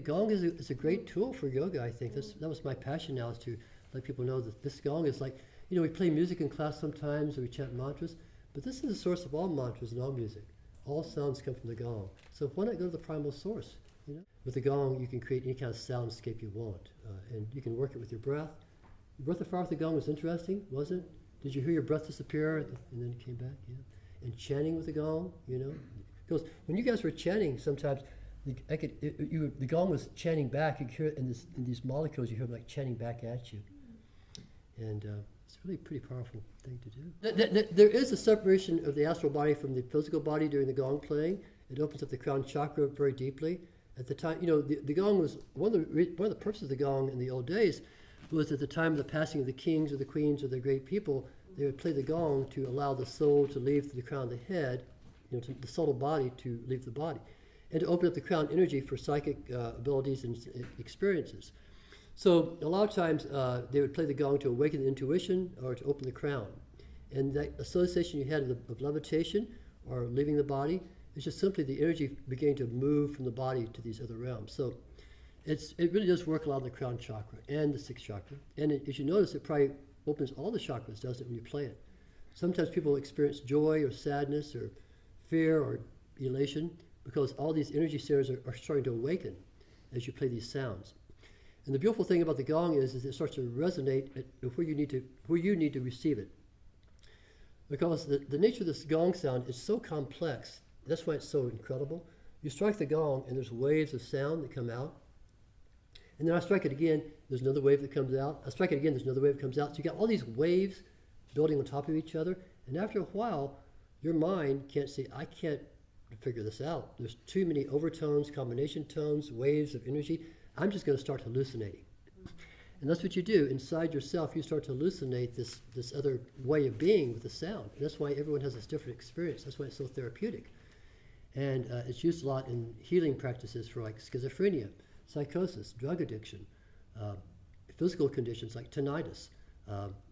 The gong is a great tool for yoga, I think. That was my passion now, is to let people know that this gong is like, we play music in class sometimes, or we chant mantras, but this is the source of all mantras and all music. All sounds come from the gong. So why not go to the primal source? With the gong, you can create any kind of soundscape you want, and you can work it with your breath. Your breath of fire with the gong was interesting, wasn't it? Did you hear your breath disappear and then it came back? Yeah. And chanting with the gong, because when you guys were chanting, sometimes the gong was chanting back. You could hear it in these molecules. You hear them like chanting back at you, and it's really a pretty powerful thing to do. There is a separation of the astral body from the physical body during the gong playing. It opens up the crown chakra very deeply. At the time, the gong was one of the purposes of the gong in the old days was at the time of the passing of the kings or the queens or the great people, they would play the gong to allow the soul to leave the crown of the head, to the subtle body to leave the body, and to open up the crown energy for psychic abilities and experiences. So a lot of times they would play the gong to awaken the intuition or to open the crown. And that association you had of levitation or leaving the body, it's just simply the energy beginning to move from the body to these other realms. So it really does work a lot on the crown chakra and the sixth chakra. And as you notice, it probably opens all the chakras, doesn't it, when you play it? Sometimes people experience joy or sadness or fear or elation because all these energy centers are starting to awaken as you play these sounds. And the beautiful thing about the gong is it starts to resonate at where you need to receive it. Because the nature of this gong sound is so complex. That's why it's so incredible. You strike the gong and there's waves of sound that come out. And then I strike it again, there's another wave that comes out. I strike it again, there's another wave that comes out. So you got all these waves building on top of each other. And after a while, your mind can't say, I can't figure this out. There's too many overtones, combination tones, waves of energy. I'm just going to start hallucinating. And that's what you do. Inside yourself, you start to hallucinate this other way of being with the sound. And that's why everyone has this different experience. That's why it's so therapeutic. And it's used a lot in healing practices for like schizophrenia, psychosis, drug addiction, physical conditions like tinnitus,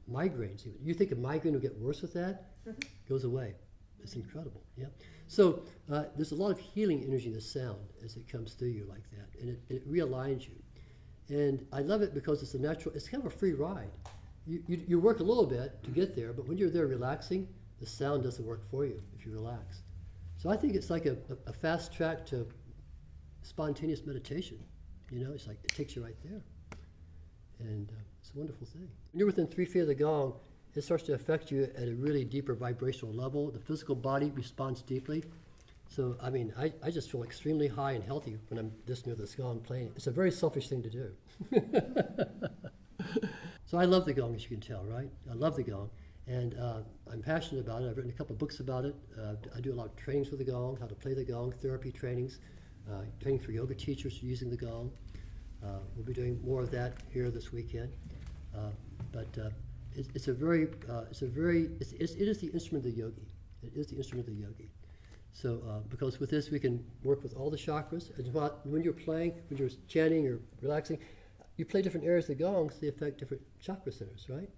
migraines. You think a migraine will get worse with that? Mm-hmm. Goes away. It's incredible. Yeah. So there's a lot of healing energy in the sound as it comes through you like that, and it realigns you. And I love it because it's kind of a free ride. You work a little bit to get there, but when you're there relaxing, the sound doesn't work for you if you relax. So I think it's like a fast track to spontaneous meditation. It's like it takes you right there. And it's a wonderful thing. When you're within 3 feet of the gong, it starts to affect you at a really deeper vibrational level. The physical body responds deeply. So, I just feel extremely high and healthy when I'm this near this gong playing. It's a very selfish thing to do. So I love the gong, as you can tell, right? I love the gong. And I'm passionate about it. I've written a couple of books about it. I do a lot of trainings with the gong, how to play the gong, therapy trainings, training for yoga teachers using the gong. We'll be doing more of that here this weekend. It is the instrument of the yogi. It is the instrument of the yogi. So because with this we can work with all the chakras. And when you're playing, when you're chanting or relaxing, you play different areas of the gong, so they affect different chakra centers, right?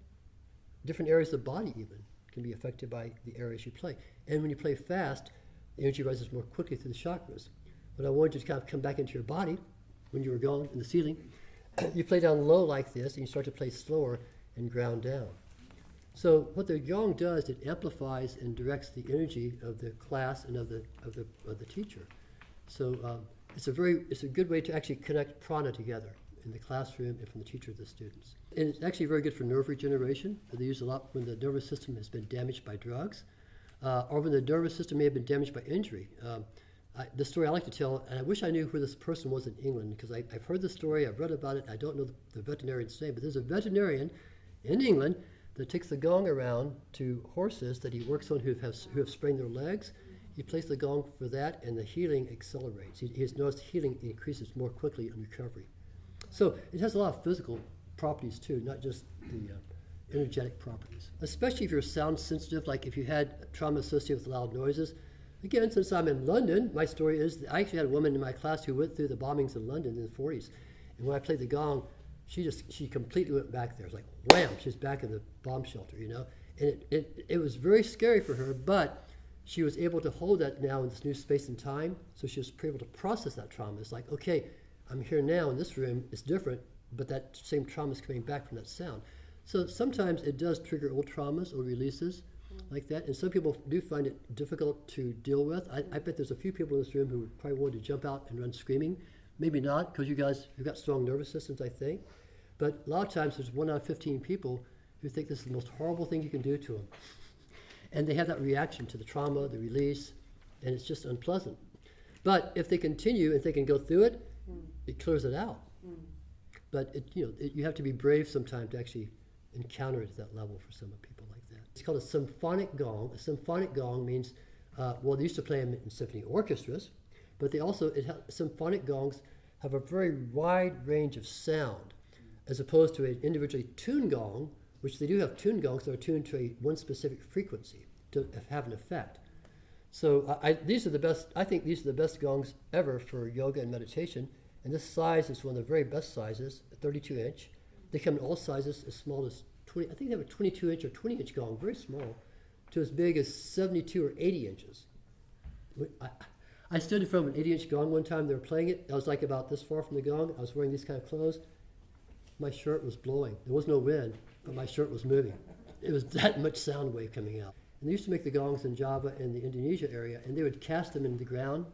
Different areas of the body even can be affected by the areas you play. And when you play fast, the energy rises more quickly through the chakras. When I wanted you to kind of come back into your body, when you were going in the ceiling, you play down low like this, and you start to play slower and ground down. So what the gong does, it amplifies and directs the energy of the class and of the teacher. So it's a good way to actually connect prana together in the classroom and from the teacher to the students. And it's actually very good for nerve regeneration. They use a lot when the nervous system has been damaged by drugs, or when the nervous system may have been damaged by injury. The story I like to tell, and I wish I knew who this person was in England, because I've heard the story, I've read about it, I don't know the veterinarian's name, but there's a veterinarian in England that takes the gong around to horses that he works on who have sprained their legs. He plays the gong for that, and the healing accelerates. He has noticed healing increases more quickly in recovery. So it has a lot of physical properties too, not just the energetic properties. Especially if you're sound sensitive, like if you had trauma associated with loud noises. Again, since I'm in London, my story is I actually had a woman in my class who went through the bombings in London in the 40s. And when I played the gong, she completely went back there. It's like, wham, she's back in the bomb shelter, And it was very scary for her, but she was able to hold that now in this new space and time, so she was able to process that trauma. It's like, okay, I'm here now in this room, it's different, but that same trauma is coming back from that sound. So sometimes it does trigger old traumas or releases like that, and some people do find it difficult to deal with. I bet there's a few people in this room who would probably want to jump out and run screaming. Maybe not, because you guys have got strong nervous systems, I think. But a lot of times there's 1 out of 15 people who think this is the most horrible thing you can do to them. And they have that reaction to the trauma, the release, and it's just unpleasant. But if they continue, if they can go through it, it clears it out. But you have to be brave sometimes to actually encounter it at that level for some people like that. It's called a symphonic gong. A symphonic gong means, well, they used to play them in symphony orchestras, but they also, symphonic gongs have a very wide range of sound, as opposed to an individually tuned gong, which they do have tuned gongs that are tuned to one specific frequency to have an effect. So these are the best, I think these are the best gongs ever for yoga and meditation. And this size is one of the very best sizes, 32 inch. They come in all sizes, as small as 20, I think they have a 22 inch or 20 inch gong, very small, to as big as 72 or 80 inches. I stood in front of an 80 inch gong one time, they were playing it. I was like about this far from the gong. I was wearing these kind of clothes. My shirt was blowing. There was no wind, but my shirt was moving. It was that much sound wave coming out. And they used to make the gongs in Java and the Indonesia area, and they would cast them into the ground.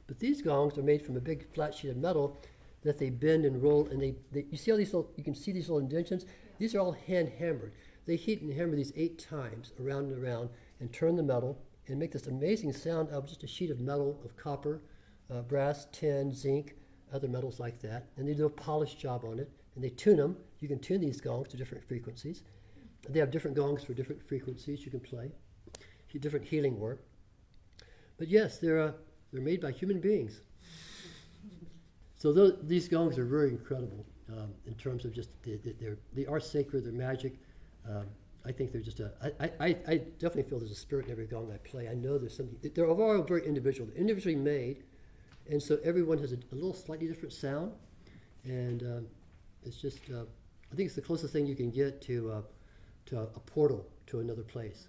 But these gongs are made from a big flat sheet of metal that they bend and roll, and you see all these little, you can see these little indentions? These are all hand hammered. They heat and hammer these 8 times around and around and turn the metal and make this amazing sound out of just a sheet of metal, of copper, brass, tin, zinc, other metals like that. And they do a polished job on it, and they tune them. You can tune these gongs to different frequencies. They have different gongs for different frequencies you can play, different healing work. But yes, they're made by human beings. So these gongs are very incredible in terms of just, they are sacred, they're magic. I think they're just I definitely feel there's a spirit in every gong I play. I know there's something, they're all very individual, they're individually made, and so everyone has a little slightly different sound, and it's just, I think it's the closest thing you can get to a portal to another place.